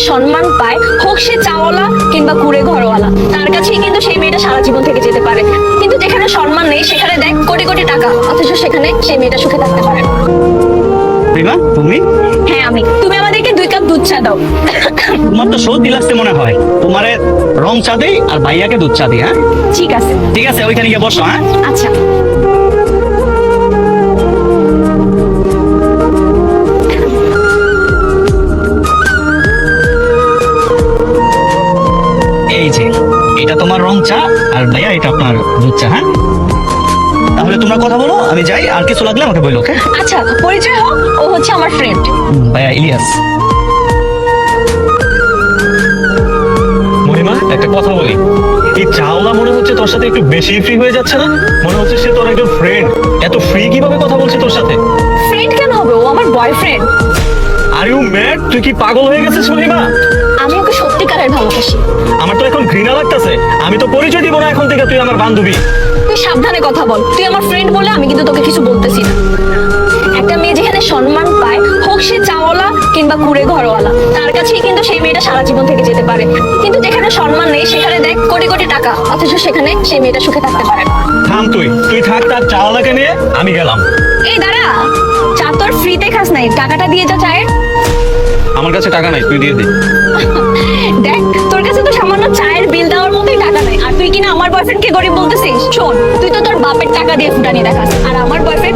সম্মান পায়, হোক সে চাওয়ালা কিংবা কুড়ে ঘরওয়ালা, তার কাছেই কিন্তু সেই মেয়েটা সারা জীবন থেকে যেতে পারে। কিন্তু যেখানে সম্মান নেই সেখানে দেখ কোটি কোটি টাকা, অথচ সেখানে সেই মেয়েটা সুখে থাকতে পারে না। রিমা, তুমি? হ্যাঁ আমি। তুমি আমাদেরকে 2 কাপ দুধ চা দাও। তোমার তো সর্দি লাগছে মনে হয়, তোমারে রং চা দেই আর ভাইয়াকে দুধ চা দিই। হ্যাঁ ঠিক আছে। ঠিক আছে, ওইখানে গিয়ে বসো। হ্যাঁ আচ্ছা। এই যে এটা তোমার রং চা আর ভাইয়া এটা আপনার দুধ চা। হ্যাঁ তাহলে তোমরা কথা বলো, আমি যাই, আর কিছু লাগলে আমাকে বলো। ওকে? আচ্ছা, পরিচয় হোক, ও হচ্ছে আমার ফ্রেন্ড। ভাইয়া ইলিয়াস। মহিমা, একটা কথা বলি, এই চাওলা মনে হচ্ছে তোর সাথে একটু বেশি ফ্রি হয়ে যাচ্ছে না? মনে হচ্ছে সে তোর একজন ফ্রেন্ড। এত ফ্রি কিভাবে কথা বলছে তোর সাথে? ফ্রেন্ড কেন হবে, ও আমার বয়ফ্রেন্ড। Are you mad? তুই কি পাগল হয়ে গেছিস মহিমা? আমি ওকে সত্যিকারের ভালোবাসি। আমার তো এখন ঘৃণা লাগতেছে। আমি তো পরিচয় দিব না এখন থেকে, তুই আমার বান্ধবী। তুই সাবধানে কথা বল, তুই আমার ফ্রেন্ড বলে আমি কিন্তু তোকে কিছু বলতেছি না। একটা মেয়ে যেখানে সম্মান পায়, হোক সে চাওয়ালা কিংবা কুড়ে ঘরওয়ালা, তার কাছেই কিন্তু সেই মেয়েটা সারা জীবন থেকে যেতে পারে। কিন্তু যেখানে সম্মান নেই সেখানে দেখ কোটি কোটি টাকা, অথচ সেখানে সেই মেয়েটা সুখে থাকতে পারে না। থাম, তুই থাক তার চাওলাকে নিয়ে, আমি গেলাম। এই দাঁড়া, চা তোর ফ্রিতে খাস নাই, টাকাটা দিয়ে যা চায়ের। আমার কাছে টাকা নাই, তুই দিয়ে দে। দেখ, তোর কাছে তো সামান্য চায়ের বিল দেওয়ার মতোই টাকা নাই, আর তুই কিনা আমার বয়ফ্রেন্ডকে গরিব বলতেছিস। শোন, তুই তো তোর বাপের টাকা দিয়ে ফুটানি দেখাস, আর আমার বয়ফ্রেন্ড